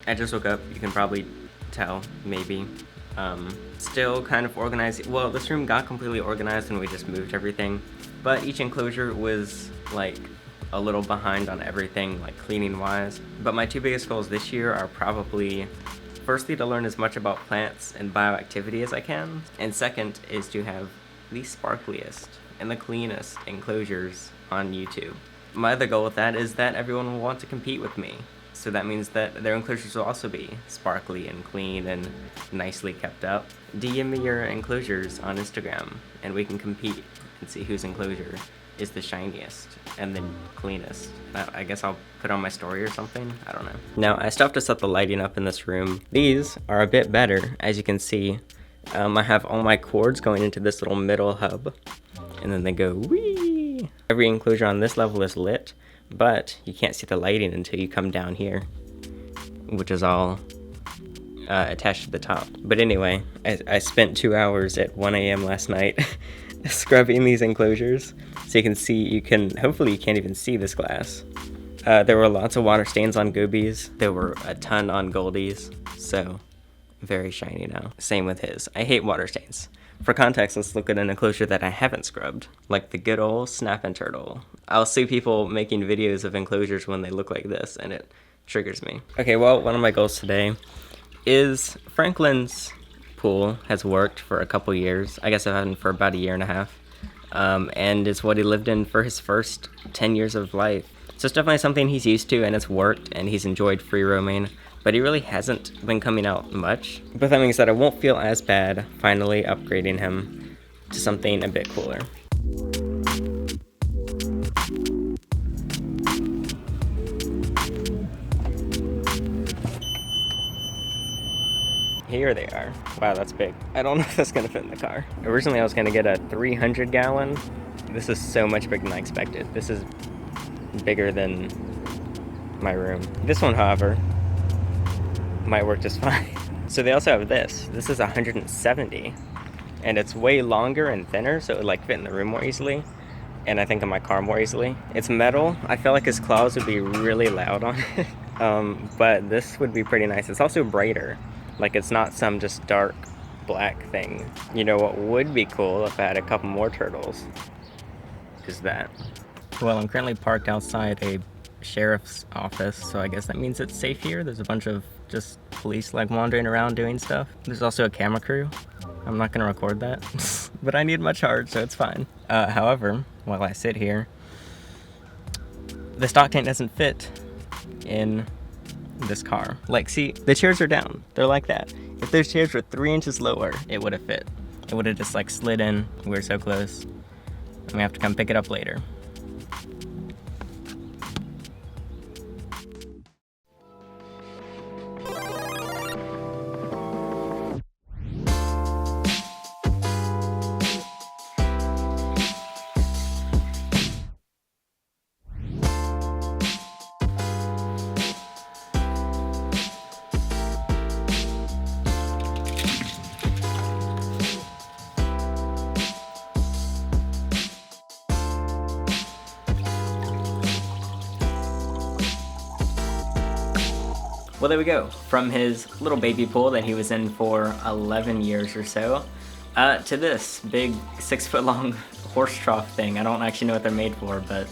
I just woke up, you can probably tell, maybe. Still kind of organized. Well, this room got completely organized when we just moved everything, but each enclosure was like a little behind on everything, like cleaning wise. But my two biggest goals this year are probably, firstly, to learn as much about plants and bioactivity as I can, and second is to have the sparkliest and the cleanest enclosures on YouTube. My other goal with that is that everyone will want to compete with me. So that means that their enclosures will also be sparkly and clean and nicely kept up. DM me your enclosures on Instagram and we can compete and see whose enclosure is the shiniest and the cleanest. I guess I'll put on my story or something, I don't know. Now, I still have to set the lighting up in this room. These are a bit better, as you can see. I have all my cords going into this little middle hub, and then they go whee! Every enclosure on this level is lit, but you can't see the lighting until you come down here, which is all attached to the top. But anyway, I spent 2 hours at 1 a.m. last night scrubbing these enclosures, so you can see, hopefully you can't even see this glass. There were lots of water stains on goobies, there were a ton on goldies, so very shiny now. Same with his. I hate water stains. For context, let's look at an enclosure that I haven't scrubbed, like the good old snapping turtle. I'll see people making videos of enclosures when they look like this, and it triggers me. Okay, well, one of my goals today is Franklin's pool has worked for a couple years. I guess I've had him for about a year and a half, and it's what he lived in for his first 10 years of life. So it's definitely something he's used to, and it's worked, and he's enjoyed free roaming, but he really hasn't been coming out much. But that means that I won't feel as bad finally upgrading him to something a bit cooler. Here they are. Wow, that's big. I don't know if that's gonna fit in the car. Originally I was gonna get a 300 gallon. This is so much bigger than I expected. This is bigger than my room. This one, however, might work just fine. So they also have this. This is 170, and it's way longer and thinner, so it would like fit in the room more easily, and I think in my car more easily. It's metal. I feel like his claws would be really loud on it, but this would be pretty nice. It's also brighter. Like, it's not some just dark black thing. You know what would be cool if I had a couple more turtles is that. Well, I'm currently parked outside a sheriff's office, so I guess that means it's safe here. There's a bunch of just police like wandering around doing stuff. There's also a camera crew. I'm not gonna record that, but I need my charge, so it's fine. However, while I sit here, the stock tank doesn't fit in this car. Like, see, the chairs are down. They're like that. If those chairs were 3 inches lower, it would have fit. It would have just like slid in. We're so close. And we have to come pick it up later. Well, there we go. From his little baby pool that he was in for 11 years or so, to this big 6-foot-long horse trough thing. I don't actually know what they're made for, but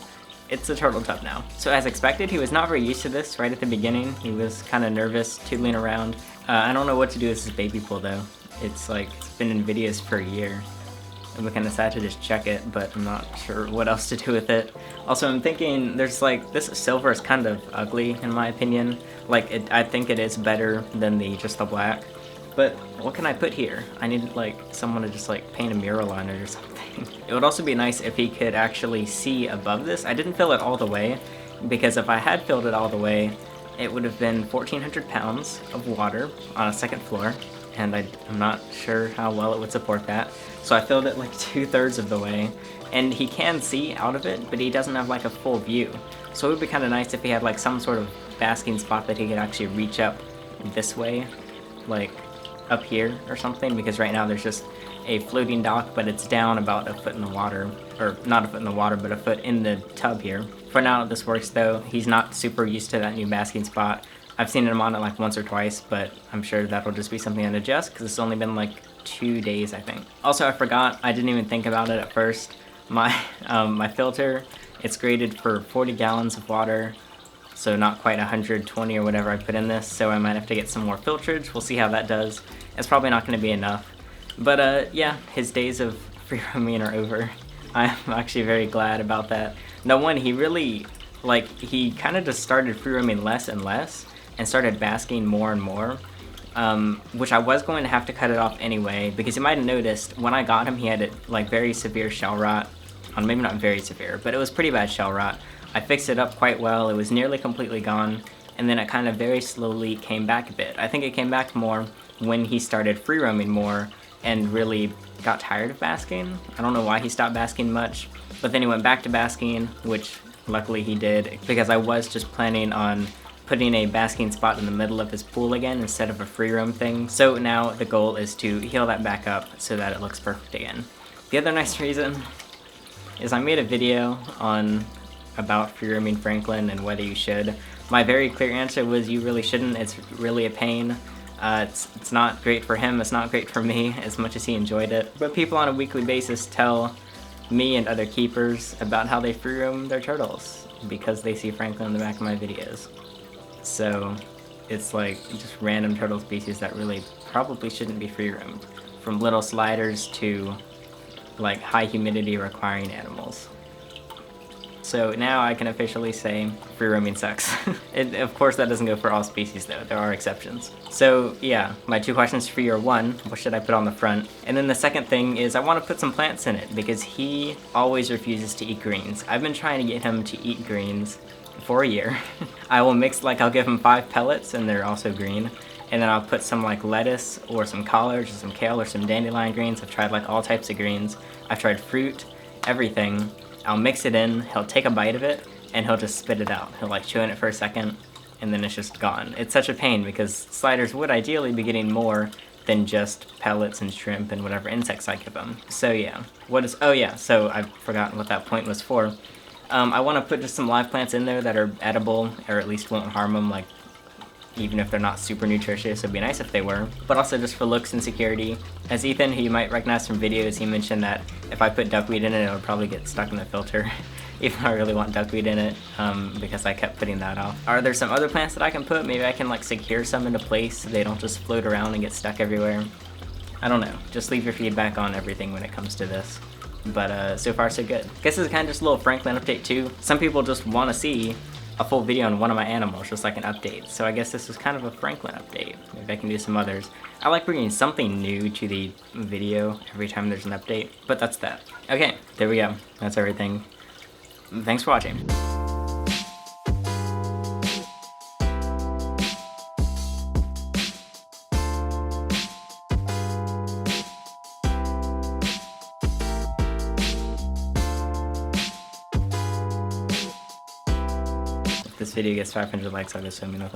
it's a turtle tub now. So as expected, he was not very used to this right at the beginning. He was kind of nervous, tootling around. I don't know what to do with this baby pool though. It's been in videos for a year. I'm kind of sad to just check it, but I'm not sure what else to do with it. Also, I'm thinking there's this silver is kind of ugly in my opinion. I think it is better than just the black. But what can I put here? I need someone to just paint a mural on it or something. It would also be nice if he could actually see above this. I didn't fill it all the way, because if I had filled it all the way, it would have been 1,400 pounds of water on a second floor, and I'm not sure how well it would support that. So I filled it 2/3 of the way, and he can see out of it, but he doesn't have a full view. So it would be kind of nice if he had some sort of basking spot that he could actually reach up this way, up here or something, because right now there's just a floating dock, but it's down about a foot in the water, or not a foot in the water, but a foot in the tub here. For now, this works though. He's not super used to that new basking spot. I've seen him on it like once or twice, but I'm sure that'll just be something to adjust because it's only been like 2 days, I think. Also, I forgot, I didn't even think about it at first. My, my filter, it's graded for 40 gallons of water, so not quite 120 or whatever I put in this, so I might have to get some more filterage. We'll see how that does. It's probably not going to be enough. But yeah, his days of free roaming are over. I'm actually very glad about that. No one, he really, like, he kind of just started free roaming less and less and started basking more and more, which I was going to have to cut it off anyway, because you might have noticed when I got him, he had like very severe shell rot. Maybe not very severe, but it was pretty bad shell rot. I fixed it up quite well. It was nearly completely gone, and then it kind of very slowly came back a bit. I think it came back more when he started free roaming more and really got tired of basking. I don't know why he stopped basking much, but then he went back to basking, which luckily he did, because I was just planning on putting a basking spot in the middle of his pool again instead of a free roam thing. So now the goal is to heal that back up so that it looks perfect again. The other nice reason is I made a video about free roaming Franklin and whether you should. My very clear answer was you really shouldn't. It's really a pain. It's not great for him, it's not great for me as much as he enjoyed it. But people on a weekly basis tell me and other keepers about how they free roam their turtles because they see Franklin in the back of my videos. So it's like just random turtle species that really probably shouldn't be free roamed, from little sliders to like high humidity requiring animals. So now I can officially say free roaming sucks. Of course that doesn't go for all species though, there are exceptions. So yeah, my 2 questions for you are 1, what should I put on the front? And then the second thing is I want to put some plants in it because he always refuses to eat greens. I've been trying to get him to eat greens for a year. I will mix, like I'll give him 5 pellets and they're also green. And then I'll put some like lettuce or some collards or some kale or some dandelion greens. I've tried like all types of greens. I've tried fruit, everything. I'll mix it in, he'll take a bite of it, and he'll just spit it out. He'll like chew in it for a second, and then it's just gone. It's such a pain because sliders would ideally be getting more than just pellets and shrimp and whatever insects I give them. So yeah, oh yeah, so I've forgotten what that point was for. I want to put just some live plants in there that are edible, or at least won't harm them, like even if they're not super nutritious. It'd be nice if they were, but also just for looks and security. As Ethan, who you might recognize from videos, he mentioned that if I put duckweed in it, it would probably get stuck in the filter, even though I really want duckweed in it, because I kept putting that off. Are there some other plants that I can put? Maybe I can like secure some into place so they don't just float around and get stuck everywhere. I don't know, just leave your feedback on everything when it comes to this. But so far so good. Guess this is kind of just a little Franklin update too. Some people just want to see a full video on one of my animals, just like an update. So I guess this is kind of a Franklin update. Maybe I can do some others. I like bringing something new to the video every time there's an update, but that's that. Okay, there we go. That's everything. Thanks for watching. If this video gets 500 likes, I'll go swimming with him.